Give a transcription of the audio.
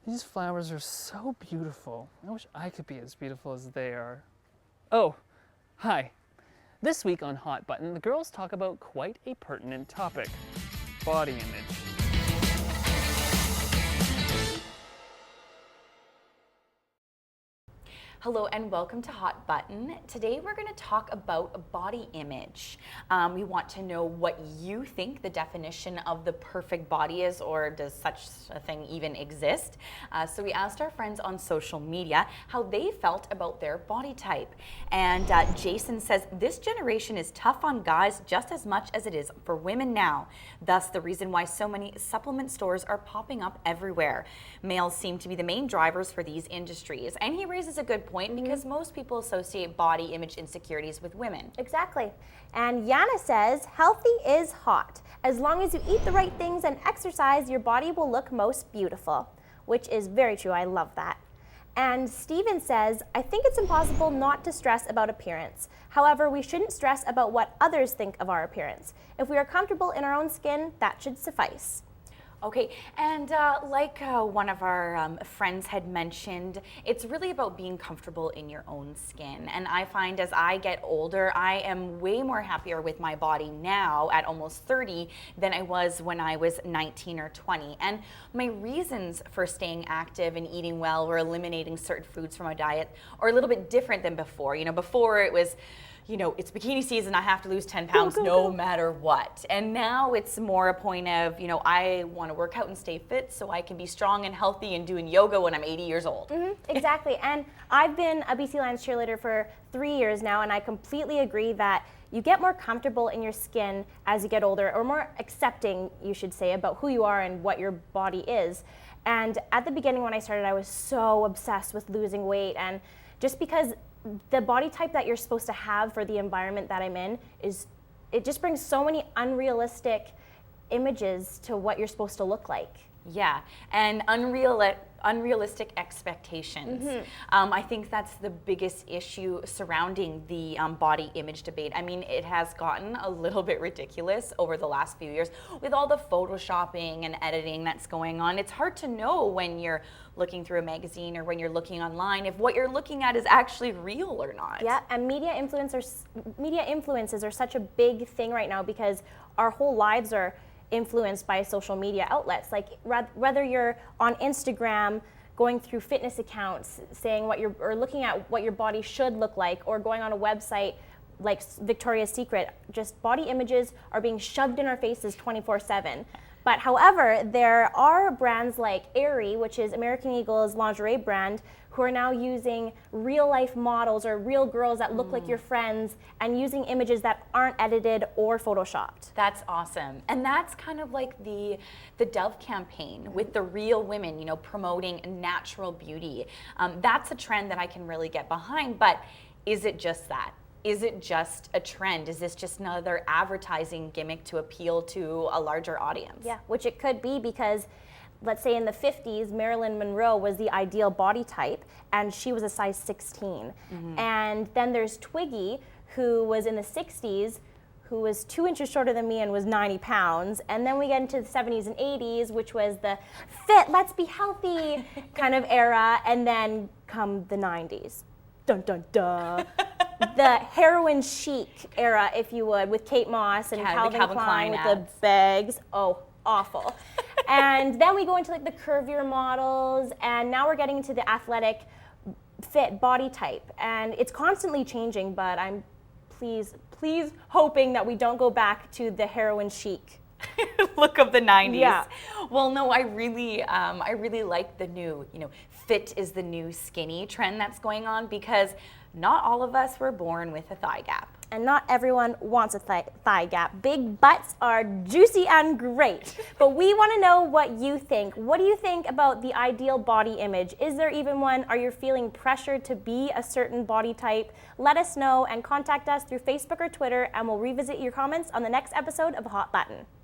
These flowers are so beautiful. I wish I could be as beautiful as they are. Oh, hi. This week on Hot Button, the girls talk about quite a pertinent topic: body image. Hello and welcome to Hot Button. Today we're going to talk about body image. We want to know what you think the definition of the perfect body is, or does such a thing even exist? So we asked our friends on social media how they felt about their body type. And Jason says, this generation is tough on guys just as much as it is for women now. Thus the reason why so many supplement stores are popping up everywhere. Males seem to be the main drivers for these industries. And he raises a good point because most people associate body image insecurities with women. Exactly. And Yana says, healthy is hot. As long as you eat the right things and exercise, your body will look most beautiful, which is very true. I love that. And Steven says, I think it's impossible not to stress about appearance. However, we shouldn't stress about what others think of our appearance. If we are comfortable in our own skin, that should suffice. Okay, and like one of our friends had mentioned, it's really about being comfortable in your own skin. And I find as I get older, I am way more happier with my body now at almost 30 than I was when I was 19 or 20. And my reasons for staying active and eating well or eliminating certain foods from my diet are a little bit different than before. You know, before it was, you know, it's bikini season, I have to lose 10 pounds no matter what. And now it's more a point of, you know, I want to work out and stay fit so I can be strong and healthy and doing yoga when I'm 80 years old. Exactly. And I've been a BC Lions cheerleader for 3 years now, and I completely agree that you get more comfortable in your skin as you get older, or more accepting, you should say, about who you are and what your body is. And at the beginning when I started, I was so obsessed with losing weight, and just because the body type that you're supposed to have for the environment that I'm in it just brings so many unrealistic images to what you're supposed to look like. Yeah, and unrealistic expectations. I think that's the biggest issue surrounding the body image debate. I mean, it has gotten a little bit ridiculous over the last few years with all the photoshopping and editing that's going on. It's hard to know when you're looking through a magazine or when you're looking online if what you're looking at is actually real or not. Yeah, and media influences are such a big thing right now because our whole lives are influenced by social media outlets. Like whether you're on Instagram going through fitness accounts saying or looking at what your body should look like, or going on a website like Victoria's Secret, just body images are being shoved in our faces 24/7. But however, there are brands like Aerie, which is American Eagle's lingerie brand, who are now using real life models or real girls that look like your friends and using images that aren't edited or photoshopped. That's awesome. And that's kind of like the Dove campaign with the real women, you know, promoting natural beauty. That's a trend that I can really get behind, but is it just that? Is it just a trend? Is this just another advertising gimmick to appeal to a larger audience? Yeah, which it could be, because let's say in the 50s, Marilyn Monroe was the ideal body type, and she was a size 16. And then there's Twiggy, who was in the 60s, who was 2 inches shorter than me and was 90 pounds. And then we get into the 70s and 80s, which was the fit, let's be healthy kind of era. And then come the 90s. Dun, dun, dun. The heroin chic era, if you would, with Kate Moss and Calvin Klein with ads. the bags. Oh, awful. And then we go into like the curvier models, and now we're getting into the athletic fit body type. And it's constantly changing, but I'm please hoping that we don't go back to the heroin chic look of the 90s. Yeah. Well, no, I really like the new, you know, fit is the new skinny trend that's going on, because not all of us were born with a thigh gap. And not everyone wants a thigh gap. Big butts are juicy and great. But we want to know what you think. What do you think about the ideal body image? Is there even one? Are you feeling pressured to be a certain body type? Let us know and contact us through Facebook or Twitter, and we'll revisit your comments on the next episode of Hot Button.